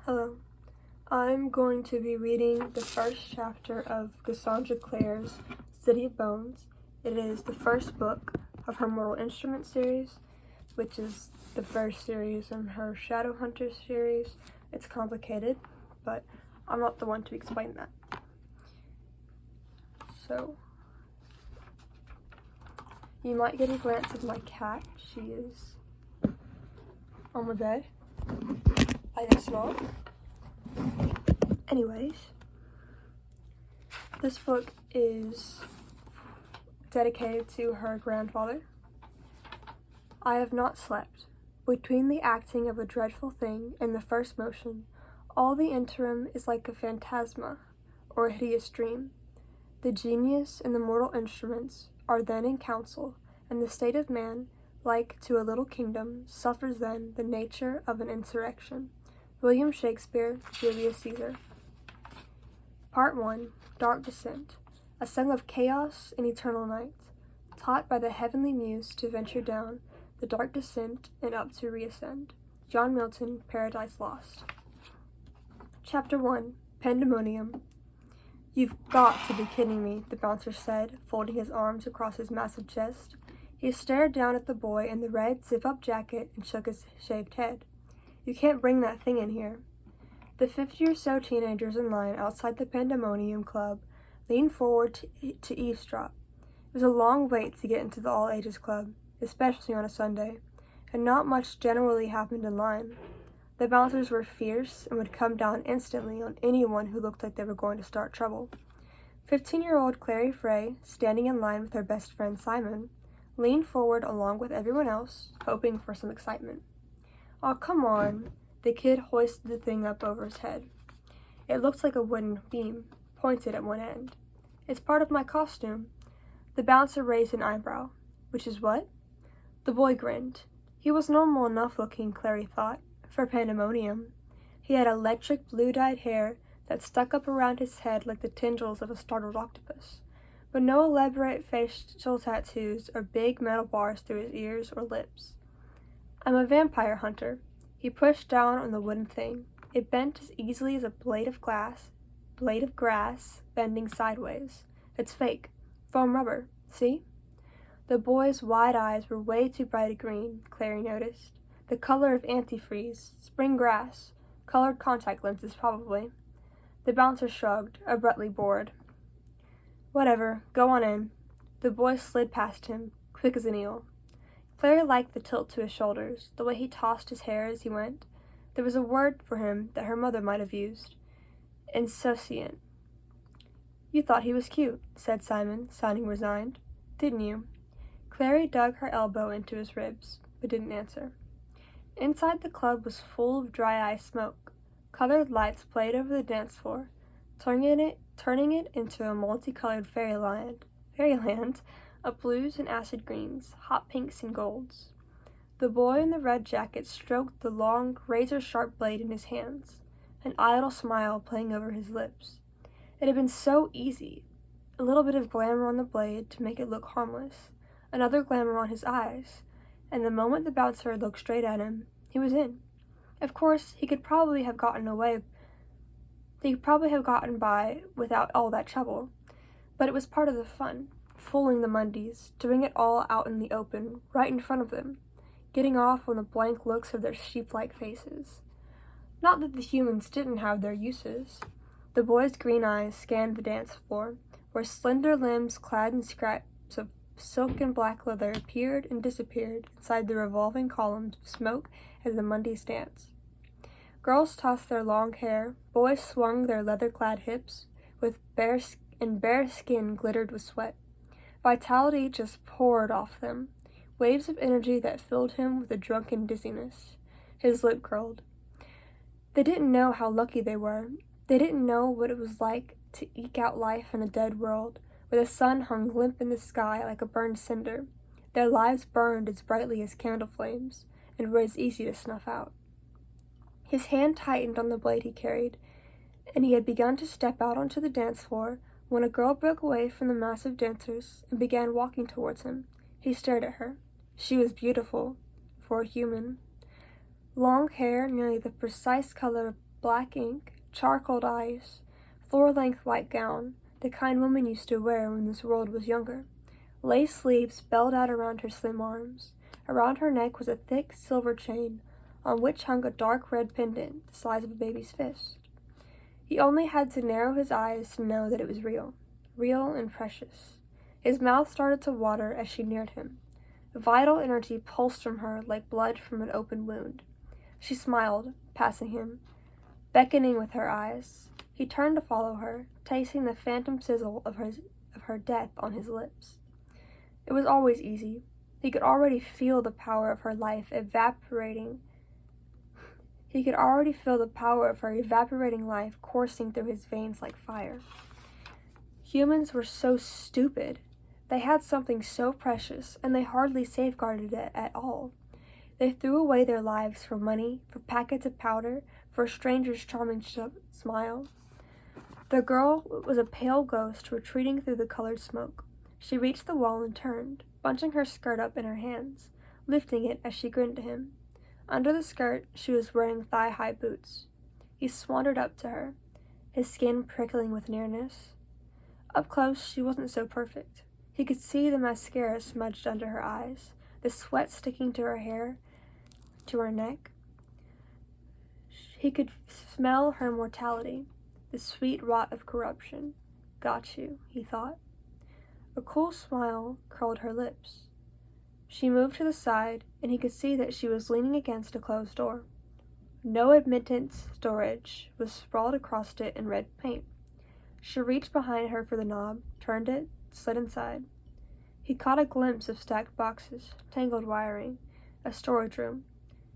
Hello. I'm going to be reading the first chapter of Cassandra Clare's City of Bones. It is the first book of her Mortal Instruments series, which is the first series in her Shadowhunter series. It's complicated, but I'm not the one to explain that. So, you might get a glance of my cat. She is on my bed. I guess not. Anyways, this book is dedicated to her grandfather. I have not slept. Between the acting of a dreadful thing and the first motion, all the interim is like a phantasma or a hideous dream. The genius and the mortal instruments are then in council, and the state of man, like to a little kingdom, suffers then the nature of an insurrection. William Shakespeare, Julius Caesar. Part 1, Dark Descent, a song of chaos and eternal night, taught by the heavenly muse to venture down the dark descent and up to reascend. John Milton, Paradise Lost. Chapter 1, Pandemonium. You've got to be kidding me, the bouncer said, folding his arms across his massive chest. He stared down at the boy in the red zip-up jacket and shook his shaved head. You can't bring that thing in here. The 50 or so teenagers in line outside the Pandemonium Club leaned forward to eavesdrop. It was a long wait to get into the all-ages club, especially on a Sunday, and not much generally happened in line. The bouncers were fierce and would come down instantly on anyone who looked like they were going to start trouble. 15-year-old Clare Frey, standing in line with her best friend Simon, leaned forward along with everyone else, hoping for some excitement. "Oh, come on." The kid hoisted the thing up over his head. It looked like a wooden beam, pointed at one end. "It's part of my costume." The bouncer raised an eyebrow. "Which is what?" The boy grinned. He was normal enough looking, Clary thought, for Pandemonium. He had electric blue-dyed hair that stuck up around his head like the tendrils of a startled octopus, but no elaborate facial tattoos or big metal bars through his ears or lips. "I'm a vampire hunter." He pushed down on the wooden thing. It bent as easily as a blade of grass bending sideways. "It's fake. Foam rubber. See?" The boy's wide eyes were way too bright a green, Clary noticed. The color of antifreeze, spring grass, colored contact lenses probably. The bouncer shrugged, abruptly bored. "Whatever, go on in." The boy slid past him, quick as an eel. Clary liked the tilt to his shoulders, the way he tossed his hair as he went. There was a word for him that her mother might have used. Insouciant. "You thought he was cute," said Simon, sounding resigned. "Didn't you?" Clary dug her elbow into his ribs, but didn't answer. Inside the club was full of dry ice smoke. Colored lights played over the dance floor, turning it into a multicolored fairyland of blues and acid greens, hot pinks and golds. The boy in the red jacket stroked the long, razor-sharp blade in his hands, an idle smile playing over his lips. It had been so easy. A little bit of glamour on the blade to make it look harmless, another glamour on his eyes, and the moment the bouncer looked straight at him, he was in. Of course, he could probably have gotten by without all that trouble, but it was part of the fun. Fooling the Mundies, doing it all out in the open, right in front of them, getting off on the blank looks of their sheep-like faces. Not that the humans didn't have their uses. The boy's green eyes scanned the dance floor, where slender limbs clad in scraps of silk and black leather appeared and disappeared inside the revolving columns of smoke as the Mundies danced. Girls tossed their long hair, boys swung their leather-clad hips, with bare skin glittered with sweat. Vitality just poured off them, waves of energy that filled him with a drunken dizziness. His lip curled. They didn't know how lucky they were. They didn't know what it was like to eke out life in a dead world, where the sun hung limp in the sky like a burned cinder. Their lives burned as brightly as candle flames, and were as easy to snuff out. His hand tightened on the blade he carried, and he had begun to step out onto the dance floor when a girl broke away from the massive dancers and began walking towards him. He stared at her. She was beautiful, for a human. Long hair, nearly the precise color of black ink, charcoal eyes, floor-length white gown, the kind women used to wear when this world was younger. Lace sleeves belled out around her slim arms. Around her neck was a thick silver chain, on which hung a dark red pendant the size of a baby's fist. He only had to narrow his eyes to know that it was real and precious. His mouth started to water as she neared him. Vital energy pulsed from her like blood from an open wound. She smiled, passing him, beckoning with her eyes. He turned to follow her, tasting the phantom sizzle of her death on his lips. It was always easy. He could already feel the power of her life evaporating. He could already feel the power of her evaporating life coursing through his veins like fire. Humans were so stupid. They had something so precious, and they hardly safeguarded it at all. They threw away their lives for money, for packets of powder, for a stranger's charming smile. The girl was a pale ghost retreating through the colored smoke. She reached the wall and turned, bunching her skirt up in her hands, lifting it as she grinned to him. Under the skirt, she was wearing thigh-high boots. He swandered up to her, his skin prickling with nearness. Up close, she wasn't so perfect. He could see the mascara smudged under her eyes, the sweat sticking to her hair, to her neck. He could smell her mortality, the sweet rot of corruption. Got you, he thought. A cool smile curled her lips. She moved to the side, and he could see that she was leaning against a closed door. No admittance storage was sprawled across it in red paint. She reached behind her for the knob, turned it, slid inside. He caught a glimpse of stacked boxes, tangled wiring, a storage room.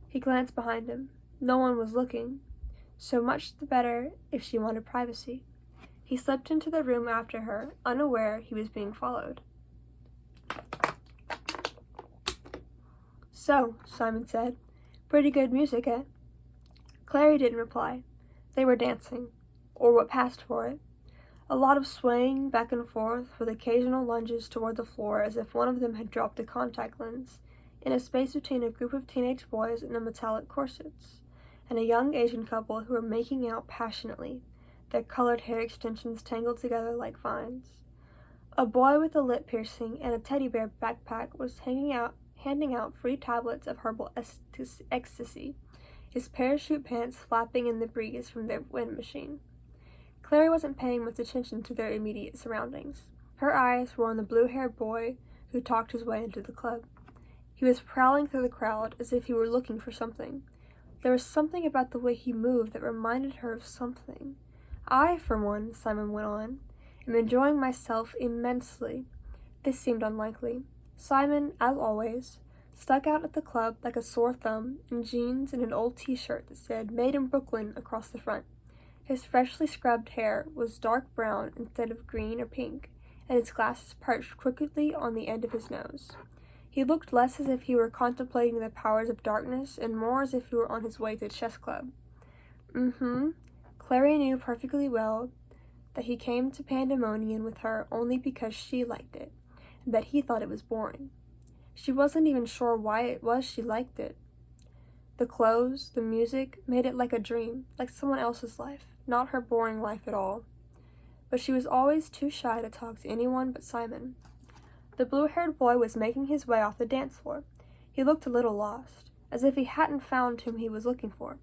He glanced behind him. No one was looking. So much the better if she wanted privacy. He slipped into the room after her, unaware he was being followed. "So," Simon said, "pretty good music, eh?" Clary didn't reply. They were dancing, or what passed for it. A lot of swaying back and forth, with occasional lunges toward the floor as if one of them had dropped a contact lens, in a space between a group of teenage boys in metallic corsets, and a young Asian couple who were making out passionately, their colored hair extensions tangled together like vines. A boy with a lip piercing and a teddy bear backpack was handing out free tablets of herbal ecstasy, his parachute pants flapping in the breeze from their wind machine. Clary wasn't paying much attention to their immediate surroundings. Her eyes were on the blue-haired boy who talked his way into the club. He was prowling through the crowd as if he were looking for something. There was something about the way he moved that reminded her of something. "I, for one," Simon went on, "am enjoying myself immensely." This seemed unlikely. Simon, as always, stuck out at the club like a sore thumb in jeans and an old t-shirt that said "Made in Brooklyn" across the front. His freshly scrubbed hair was dark brown instead of green or pink, and his glasses perched crookedly on the end of his nose. He looked less as if he were contemplating the powers of darkness and more as if he were on his way to chess club. Clary knew perfectly well that he came to Pandemonium with her only because she liked it, and that he thought it was boring. She wasn't even sure why it was she liked it. The clothes, the music, made it like a dream, like someone else's life, not her boring life at all. But she was always too shy to talk to anyone but Simon. The blue-haired boy was making his way off the dance floor. He looked a little lost, as if he hadn't found whom he was looking for.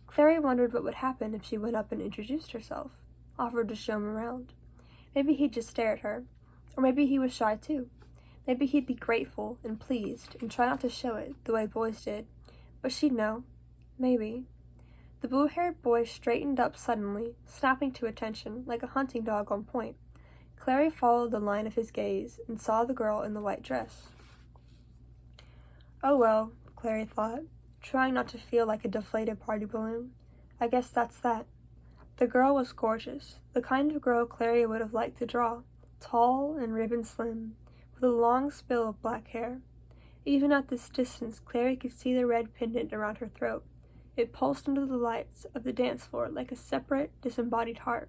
Clary wondered what would happen if she went up and introduced herself, offered to show him around. Maybe he'd just stare at her, or maybe he was shy too. Maybe he'd be grateful and pleased and try not to show it the way boys did, but she'd know. Maybe. The blue-haired boy straightened up suddenly, snapping to attention like a hunting dog on point. Clary followed the line of his gaze and saw the girl in the white dress. "Oh well," Clary thought, trying not to feel like a deflated party balloon. "I guess that's that." The girl was gorgeous, the kind of girl Clary would have liked to draw, tall and ribbon slim, with a long spill of black hair. Even at this distance, Clary could see the red pendant around her throat. It pulsed under the lights of the dance floor like a separate, disembodied heart.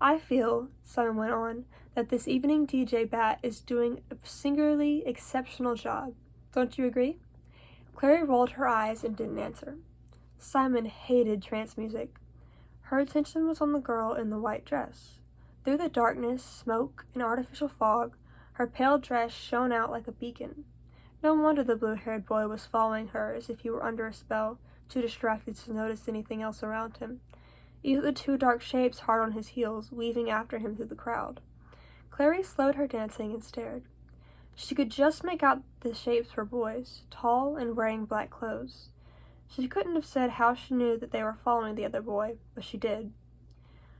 "I feel," Simon went on, "that this evening DJ Bat is doing a singularly exceptional job. Don't you agree?" Clary rolled her eyes and didn't answer. Simon hated trance music. Her attention was on the girl in the white dress. Through the darkness, smoke, and artificial fog, her pale dress shone out like a beacon. No wonder the blue-haired boy was following her as if he were under a spell, too distracted to notice anything else around him. He the two dark shapes hard on his heels, weaving after him through the crowd. Clary slowed her dancing and stared. She could just make out the shapes were boys, tall and wearing black clothes. She couldn't have said how she knew that they were following the other boy, but she did.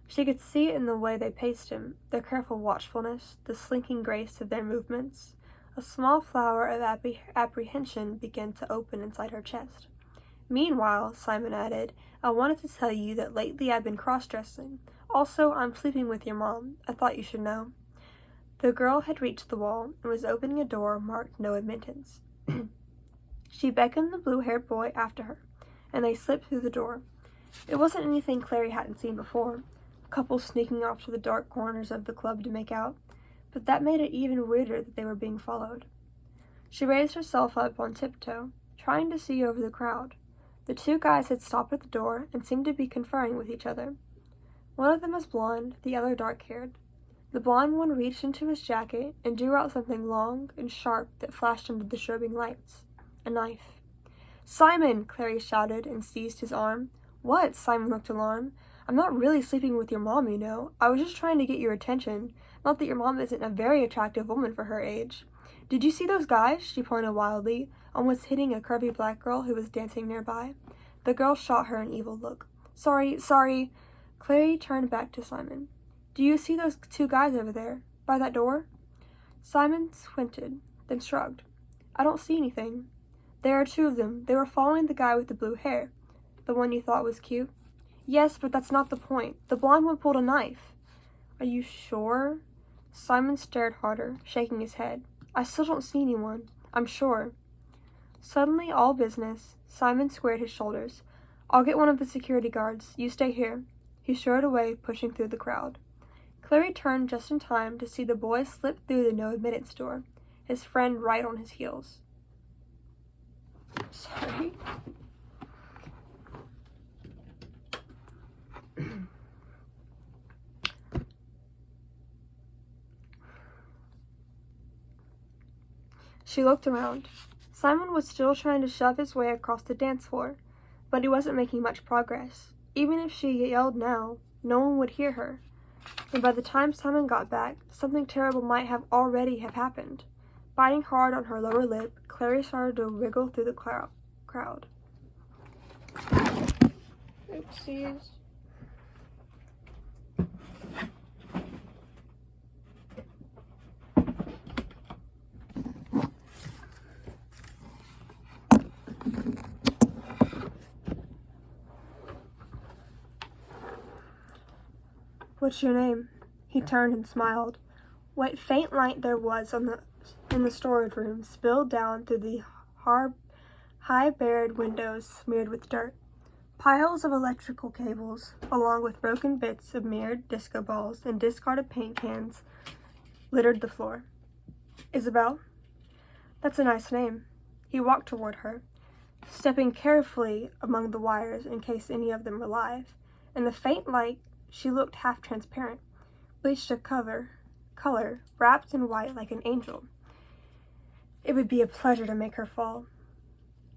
She could see it in the way they paced him, their careful watchfulness, the slinking grace of their movements. A small flower of apprehension began to open inside her chest. "Meanwhile," Simon added, "I wanted to tell you that lately I've been cross-dressing. Also, I'm sleeping with your mom. I thought you should know." The girl had reached the wall and was opening a door marked "No Admittance." She beckoned the blue-haired boy after her, and they slipped through the door. It wasn't anything Clary hadn't seen before, couples sneaking off to the dark corners of the club to make out, but that made it even weirder that they were being followed. She raised herself up on tiptoe, trying to see over the crowd. The two guys had stopped at the door and seemed to be conferring with each other. One of them was blonde, the other dark-haired. The blonde one reached into his jacket and drew out something long and sharp that flashed under the strobing lights. A knife. "Simon!" Clary shouted and seized his arm. "What?" Simon looked alarmed. "I'm not really sleeping with your mom, you know. I was just trying to get your attention. Not that your mom isn't a very attractive woman for her age. Did you see those guys?" She pointed wildly, almost hitting a curvy black girl who was dancing nearby. The girl shot her an evil look. Sorry. Clary turned back to Simon. "Do you see those two guys over there, by that door?" Simon squinted, then shrugged. "I don't see anything." "There are two of them. They were following the guy with the blue hair." "The one you thought was cute?" "Yes, but that's not the point. The blonde one pulled a knife." "Are you sure?" Simon stared harder, shaking his head. "I still don't see anyone. I'm sure." Suddenly all business, Simon squared his shoulders. "I'll get one of the security guards. You stay here." He strode away, pushing through the crowd. Clary turned just in time to see the boy slip through the no-admittance door, his friend right on his heels. Sorry. She looked around. Simon was still trying to shove his way across the dance floor, but he wasn't making much progress. Even if she yelled now, no one would hear her. And by the time Simon got back, something terrible might have already happened. Biting hard on her lower lip, Clary started to wriggle through the crowd. Oopsies. "What's your name?" He turned and smiled. What faint light there was in the storage room spilled down through the high barred windows smeared with dirt. Piles of electrical cables, along with broken bits of mirrored disco balls and discarded paint cans, littered the floor. "Isabel?" "That's a nice name." He walked toward her, stepping carefully among the wires in case any of them were live. In the faint light, she looked half transparent, bleached to color, wrapped in white like an angel. It would be a pleasure to make her fall.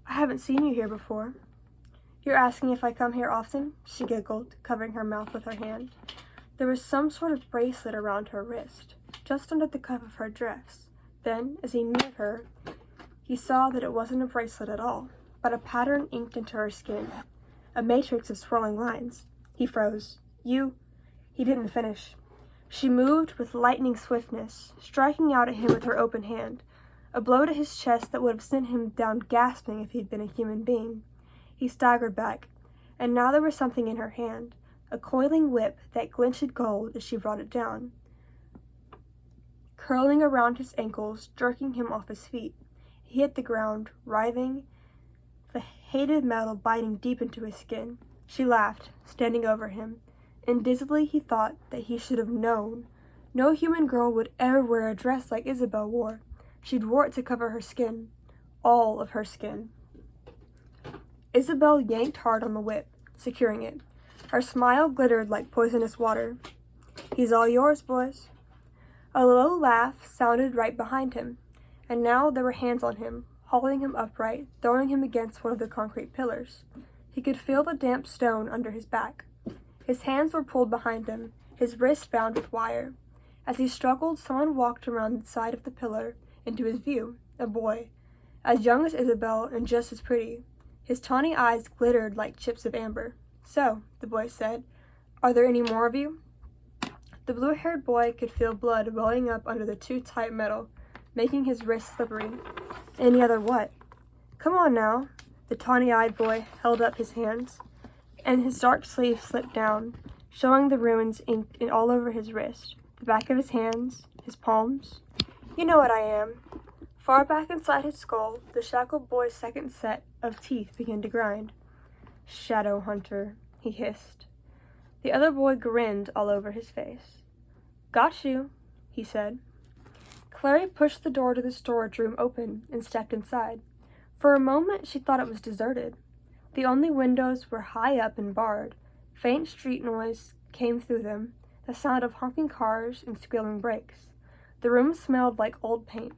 "I haven't seen you here before." "You're asking if I come here often?" She giggled, covering her mouth with her hand. There was some sort of bracelet around her wrist, just under the cuff of her dress. Then, as he neared her, he saw that it wasn't a bracelet at all, but a pattern inked into her skin, a matrix of swirling lines. He froze. "You—" He didn't finish. She moved with lightning swiftness, striking out at him with her open hand, a blow to his chest that would have sent him down gasping if he'd been a human being. He staggered back, and now there was something in her hand, a coiling whip that glinted gold as she brought it down, curling around his ankles, jerking him off his feet. He hit the ground, writhing, the hated metal biting deep into his skin. She laughed, standing over him, and dizzily he thought that he should have known. No human girl would ever wear a dress like Isabel wore. She'd wore it to cover her skin, all of her skin. Isabel yanked hard on the whip, securing it. Her smile glittered like poisonous water. "He's all yours, boys." A low laugh sounded right behind him, and now there were hands on him, hauling him upright, throwing him against one of the concrete pillars. He could feel the damp stone under his back. His hands were pulled behind him, his wrists bound with wire. As he struggled, someone walked around the side of the pillar into his view, a boy, as young as Isabel and just as pretty. His tawny eyes glittered like chips of amber. "So," the boy said, "are there any more of you?" The blue-haired boy could feel blood welling up under the too tight metal, making his wrists slippery. "Any other what?" "Come on now." The tawny-eyed boy held up his hands, and his dark sleeve slipped down, showing the runes inked all over his wrist, the back of his hands, his palms. "You know what I am." Far back inside his skull, the shackled boy's second set of teeth began to grind. "Shadow Hunter," he hissed. The other boy grinned all over his face. "Got you," he said. Clary pushed the door to the storage room open and stepped inside. For a moment, she thought it was deserted. The only windows were high up and barred. Faint street noise came through them, the sound of honking cars and squealing brakes. The room smelled like old paint,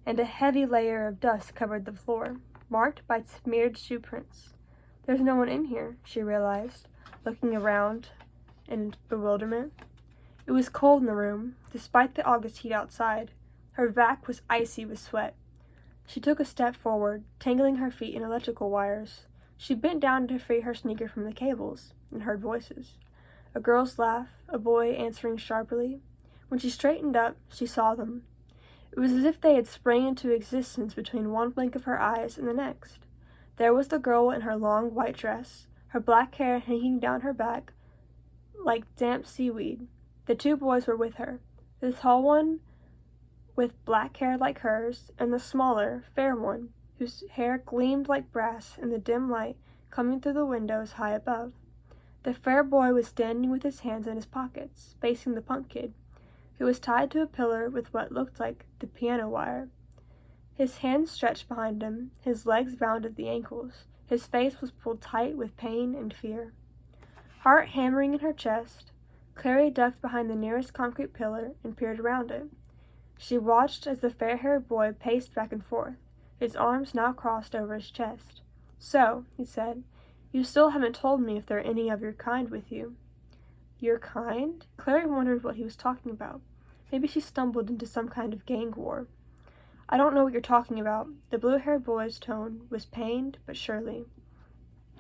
and a heavy layer of dust covered the floor, marked by smeared shoe prints. "There's no one in here," she realized, looking around in bewilderment. It was cold in the room, despite the August heat outside. Her back was icy with sweat. She took a step forward, tangling her feet in electrical wires. She bent down to free her sneaker from the cables, and heard voices. A girl's laugh, a boy answering sharply. When she straightened up, she saw them. It was as if they had sprang into existence between one blink of her eyes and the next. There was the girl in her long white dress, her black hair hanging down her back like damp seaweed. The two boys were with her, the tall one with black hair like hers, and the smaller, fair one, whose hair gleamed like brass in the dim light coming through the windows high above. The fair boy was standing with his hands in his pockets, facing the punk kid, who was tied to a pillar with what looked like the piano wire. His hands stretched behind him, his legs bound at the ankles, his face was pulled tight with pain and fear. Heart hammering in her chest, Clary ducked behind the nearest concrete pillar and peered around it. She watched as the fair-haired boy paced back and forth, his arms now crossed over his chest. "So," he said, "you still haven't told me if there are any of your kind with you." "Your kind?" Clary wondered what he was talking about. Maybe she stumbled into some kind of gang war. "I don't know what you're talking about." The blue-haired boy's tone was pained, but surely.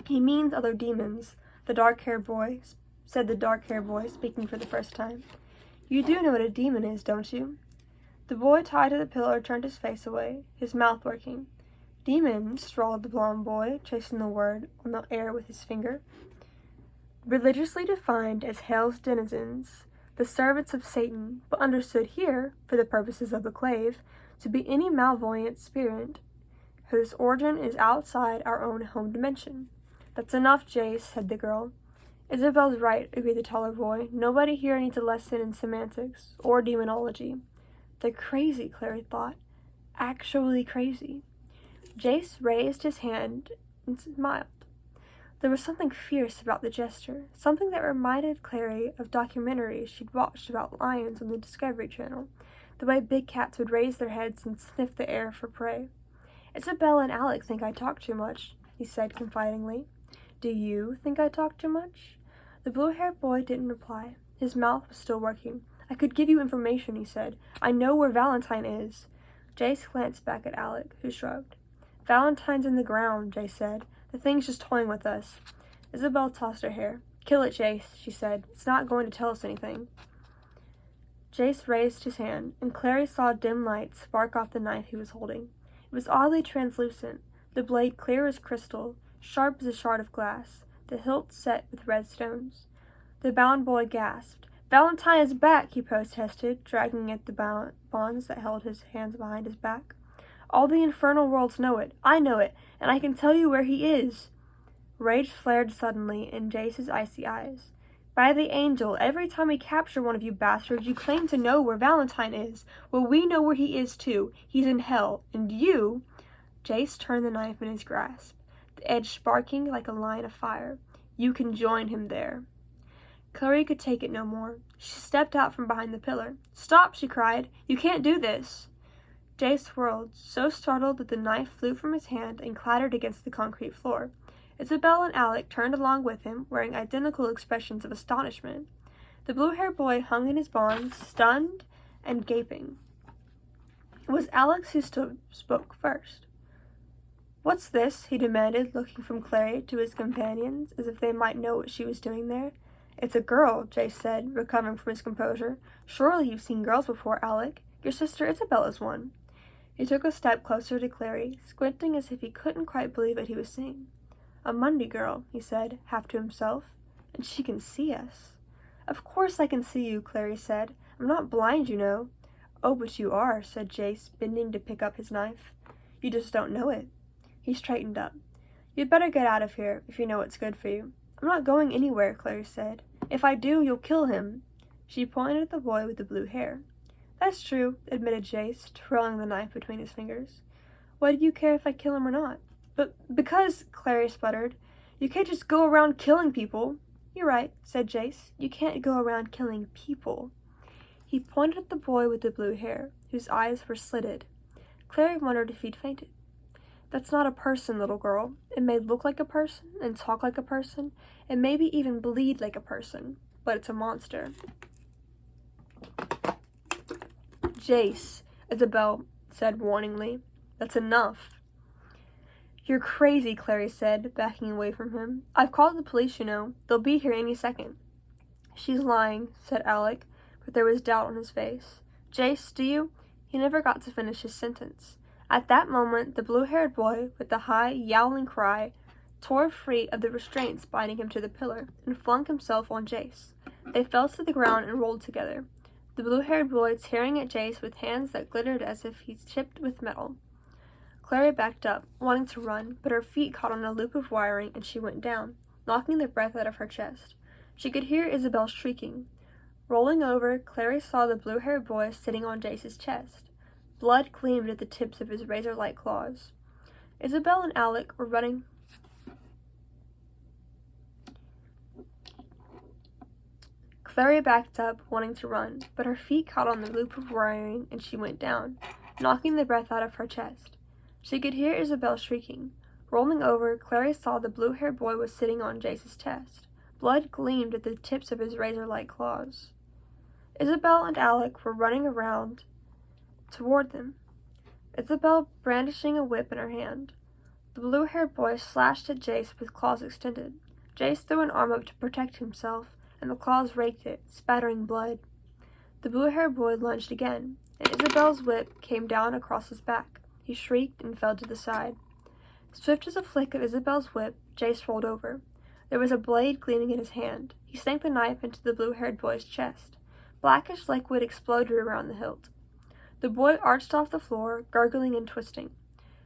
"He means other demons," said the dark-haired boy, speaking for the first time. "You do know what a demon is, don't you?" The boy tied to the pillar turned his face away, his mouth working. "Demons," drawled the blonde boy, tracing the word on the air with his finger. "Religiously defined as hell's denizens, the servants of Satan, but understood here, for the purposes of the clave, to be any malvoyant spirit whose origin is outside our own home dimension." "That's enough, Jace," said the girl. "Isabel's right," agreed the taller boy. "Nobody here needs a lesson in semantics or demonology." "They're crazy," Clary thought. "Actually crazy." Jace raised his hand and smiled. There was something fierce about the gesture, something that reminded Clary of documentaries she'd watched about lions on the Discovery Channel, the way big cats would raise their heads and sniff the air for prey. "Isabel and Alec think I talk too much," he said confidingly. "Do you think I talk too much?" The blue-haired boy didn't reply. His mouth was still working. "I could give you information," he said. "I know where Valentine is." Jace glanced back at Alec, who shrugged. "Valentine's in the ground," Jace said. "The thing's just toying with us." Isabel tossed her hair. "Kill it, Jace," she said. "It's not going to tell us anything." Jace raised his hand, and Clary saw dim light spark off the knife he was holding. It was oddly translucent, the blade clear as crystal, sharp as a shard of glass, the hilt set with red stones. The bound boy gasped. "Valentine is back," he protested, dragging at the bonds that held his hands behind his back. "All the infernal worlds know it. I know it, and I can tell you where he is." Rage flared suddenly in Jace's icy eyes. "By the angel, every time we capture one of you bastards, you claim to know where Valentine is. Well, we know where he is too. He's in hell, and you—" Jace turned the knife in his grasp, the edge sparking like a line of fire. You can join him there." Clary could take it no more. She stepped out from behind the pillar. "Stop!" she cried. "You can't do this!" Jace whirled, so startled that the knife flew from his hand and clattered against the concrete floor. Isabel and Alec turned along with him, wearing identical expressions of astonishment. The blue-haired boy hung in his bonds, stunned and gaping. It was Alex who spoke first. "What's this?" he demanded, looking from Clary to his companions as if they might know what she was doing there. "It's a girl," Jace said, recovering from his composure. "Surely you've seen girls before, Alec. Your sister Isabel is one." He took a step closer to Clary, squinting as if he couldn't quite believe what he was seeing. "A Mundy girl," he said, half to himself. "And she can see us." "Of course I can see you," Clary said. "I'm not blind, you know." "Oh, but you are," said Jace, bending to pick up his knife. "You just don't know it." He straightened up. "You'd better get out of here, if you know what's good for you." "I'm not going anywhere," Clary said. "If I do, you'll kill him." She pointed at the boy with the blue hair. "That's true," admitted Jace, twirling the knife between his fingers. "Why do you care if I kill him or not?" "But because," Clary sputtered, "you can't just go around killing people." "You're right," said Jace. "You can't go around killing people." He pointed at the boy with the blue hair, whose eyes were slitted. Clary wondered if he'd fainted. "That's not a person, little girl. It may look like a person, and talk like a person, and maybe even bleed like a person, but it's a monster." "Jace," Isabel said warningly. "That's enough." "You're crazy," Clary said, backing away from him. "I've called the police, you know. They'll be here any second." "She's lying," said Alec, but there was doubt on his face. "Jace, do you—" He never got to finish his sentence. At that moment, the blue-haired boy, with the high, yowling cry, tore free of the restraints binding him to the pillar and flung himself on Jace. They fell to the ground and rolled together, the blue-haired boy tearing at Jace with hands that glittered as if he's tipped with metal. Clary backed up, wanting to run, but her feet caught on a loop of wiring and she went down, knocking the breath out of her chest. She could hear Isabel shrieking. Rolling over, Clary saw the blue-haired boy sitting on Jace's chest. Blood gleamed at the tips of his razor-like claws. Isabel and Alec were running. Clary backed up, wanting to run, but her feet caught on the loop of wiring and she went down, knocking the breath out of her chest. She could hear Isabel shrieking. Rolling over, Clary saw the blue-haired boy was sitting on Jace's chest. Blood gleamed at the tips of his razor-like claws. Isabel and Alec were running around toward them, Isabel brandishing a whip in her hand. The blue-haired boy slashed at Jace with claws extended. Jace threw an arm up to protect himself, and the claws raked it, spattering blood. The blue-haired boy lunged again, and Isabel's whip came down across his back. He shrieked and fell to the side. Swift as a flick of Isabel's whip, Jace rolled over. There was a blade gleaming in his hand. He sank the knife into the blue-haired boy's chest. Blackish liquid exploded around the hilt. The boy arched off the floor, gurgling and twisting.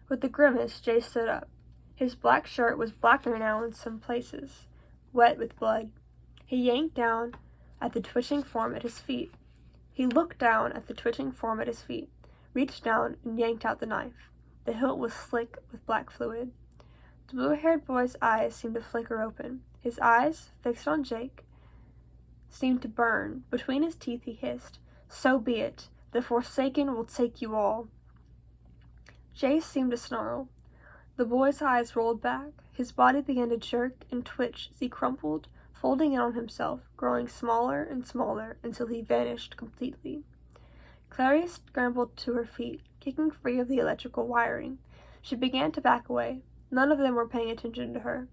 With a grimace, Jace stood up. His black shirt was blacker now in some places, wet with blood. He yanked down at the twitching form at his feet. He looked down at the twitching form at his feet, reached down and yanked out the knife. The hilt was slick with black fluid. The blue-haired boy's eyes seemed to flicker open. His eyes, fixed on Jake, seemed to burn. Between his teeth he hissed, "So be it. The Forsaken will take you all." Jace seemed to snarl. The boy's eyes rolled back. His body began to jerk and twitch as he crumpled, folding in on himself, growing smaller and smaller until he vanished completely. Clary scrambled to her feet, kicking free of the electrical wiring. She began to back away. None of them were paying attention to her.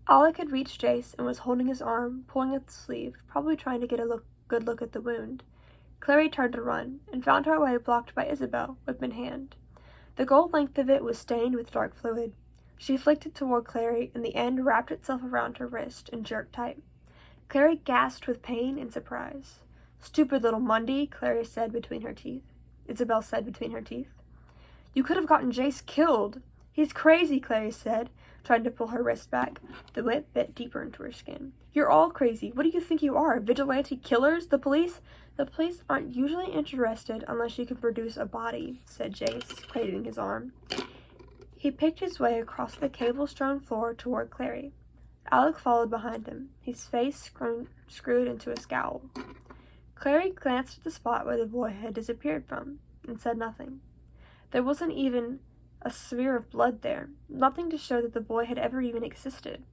Alec had reached Jace and was holding his arm, pulling at the sleeve, probably trying to get a good look at the wound. Clary turned to run, and found her way blocked by Isabel, whip in hand. The gold length of it was stained with dark fluid. She flicked it toward Clary, and the end wrapped itself around her wrist and jerked tight. Clary gasped with pain and surprise. "Stupid little Mundy," Clary said between her teeth. Isabel said between her teeth. "You could have gotten Jace killed." "He's crazy," Clary said, trying to pull her wrist back. The whip bit deeper into her skin. "You're all crazy. What do you think you are? Vigilante killers? The police?" "The police aren't usually interested unless you can produce a body," said Jace, cradling his arm. He picked his way across the cable-strewn floor toward Clary. Alec followed behind him, his face screwed into a scowl. Clary glanced at the spot where the boy had disappeared from, and said nothing. There wasn't even a smear of blood there, nothing to show that the boy had ever even existed.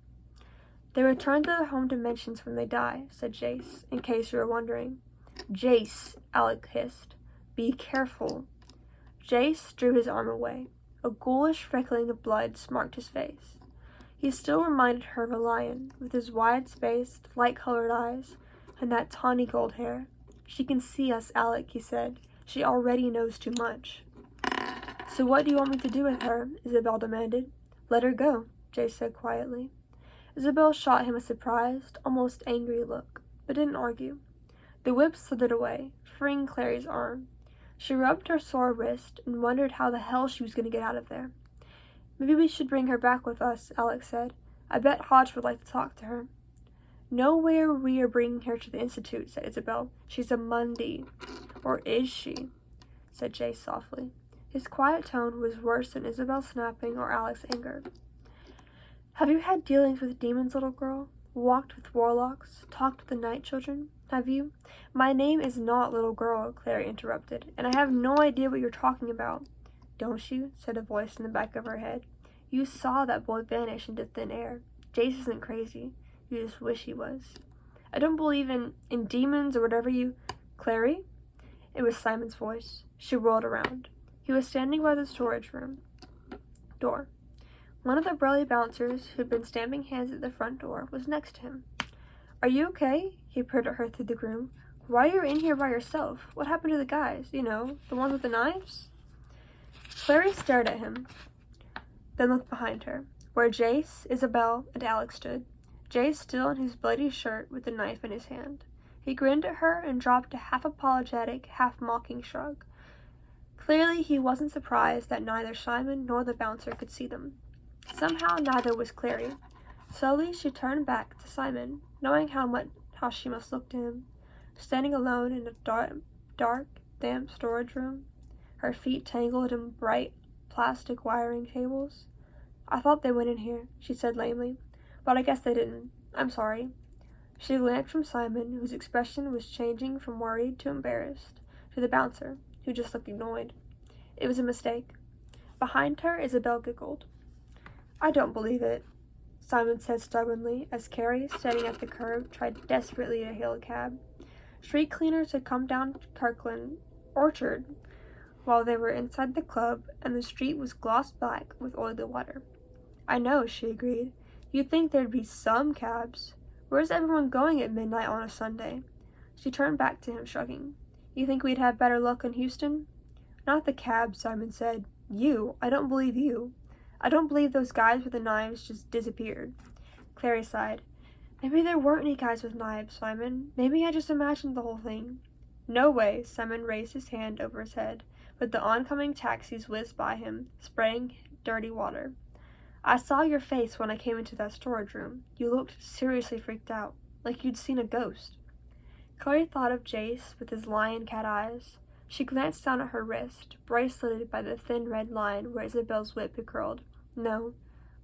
They return to their home dimensions when they die, said Jace, in case you were wondering. Jace, Alec hissed. Be careful. Jace drew his arm away. A ghoulish freckling of blood smarked his face. He still reminded her of a lion, with his wide-spaced, light-colored eyes, and that tawny gold hair. She can see us, Alec, he said. She already knows too much. So what do you want me to do with her? Isabel demanded. Let her go, Jace said quietly. Isabel shot him a surprised, almost angry look, but didn't argue. The whip slithered away, freeing Clary's arm. She rubbed her sore wrist and wondered how the hell she was going to get out of there. Maybe we should bring her back with us, Alex said. I bet Hodge would like to talk to her. Nowhere we are bringing her to the Institute, said Isabel. She's a Mundy. Or is she? Said Jace softly. His quiet tone was worse than Isabel's snapping or Alex's anger. Have you had dealings with demons, little girl? Walked with warlocks? Talked with the night children? Have you? My name is not little girl, Clary interrupted, and I have no idea what you're talking about. Don't you? Said a voice in the back of her head. You saw that boy vanish into thin air. Jace isn't crazy. You just wish he was. I don't believe in demons or whatever you... Clary? It was Simon's voice. She whirled around. He was standing by the storage room door. One of the burly bouncers, who'd been stamping hands at the front door, was next to him. Are you okay? He peered at her through the gloom. Why are you in here by yourself? What happened to the guys? You know, the ones with the knives? Clary stared at him, then looked behind her, where Jace, Isabel, and Alex stood. Jace still in his bloody shirt with the knife in his hand. He grinned at her and dropped a half-apologetic, half-mocking shrug. Clearly, he wasn't surprised that neither Simon nor the bouncer could see them. Somehow, neither was Clary. Slowly, she turned back to Simon, knowing how she must look to him, standing alone in a dark, damp storage room, her feet tangled in bright plastic wiring cables. I thought they went in here, she said lamely, but I guess they didn't. I'm sorry. She glanced from Simon, whose expression was changing from worried to embarrassed, to the bouncer, who just looked annoyed. It was a mistake. Behind her, Isabel giggled. I don't believe it, Simon said stubbornly, as Carrie, standing at the curb, tried desperately to hail a cab. Street cleaners had come down Kirkland Orchard while they were inside the club, and the street was glossed black with oily water. I know, she agreed. You'd think there'd be some cabs. Where's everyone going at midnight on a Sunday? She turned back to him, shrugging. You think we'd have better luck in Houston? Not the cabs, Simon said. You. I don't believe you. I don't believe those guys with the knives just disappeared. Clary sighed. Maybe there weren't any guys with knives, Simon. Maybe I just imagined the whole thing. No way, Simon raised his hand over his head, but the oncoming taxis whizzed by him, spraying dirty water. I saw your face when I came into that storage room. You looked seriously freaked out, like you'd seen a ghost. Clary thought of Jace with his lion cat eyes. She glanced down at her wrist, braceleted by the thin red line where Isabel's whip had curled. No,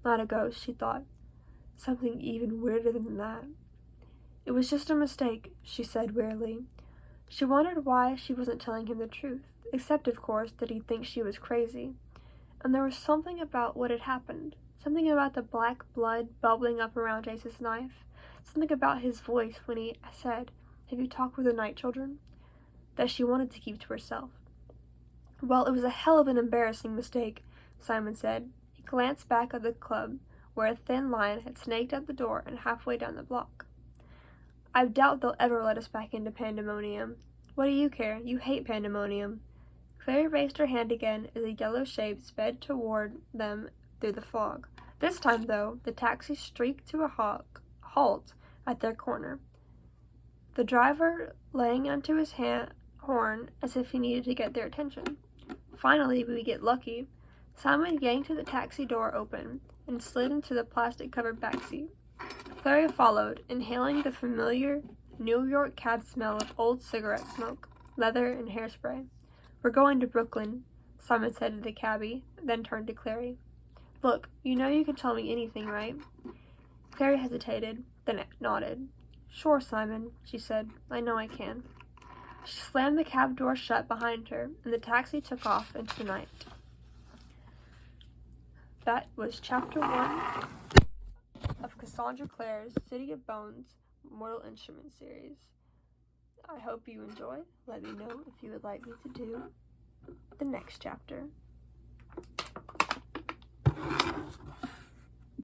not a ghost, she thought. Something even weirder than that. It was just a mistake, she said wearily. She wondered why she wasn't telling him the truth, except, of course, that he'd think she was crazy. And there was something about what had happened, something about the black blood bubbling up around Jace's knife, something about his voice when he said, Have you talked with the night children? That she wanted to keep to herself. Well, it was a hell of an embarrassing mistake, Simon said. He glanced back at the club, where a thin line had snaked out the door and halfway down the block. I doubt they'll ever let us back into Pandemonium. What do you care? You hate Pandemonium. Clary raised her hand again as a yellow shape sped toward them through the fog. This time, though, the taxi streaked to a halt at their corner, the driver laying onto his horn as if he needed to get their attention. Finally, we get lucky. Simon yanked the taxi door open and slid into the plastic-covered backseat. Clary followed, inhaling the familiar New York cab smell of old cigarette smoke, leather, and hairspray. We're going to Brooklyn, Simon said to the cabbie, then turned to Clary. Look, you know you can tell me anything, right? Clare hesitated, then nodded. "Sure, Simon," she said. "I know I can." She slammed the cab door shut behind her, and the taxi took off into the night. That was Chapter 1 of Cassandra Clare's City of Bones Mortal Instruments series. I hope you enjoyed. Let me know if you would like me to do the next chapter.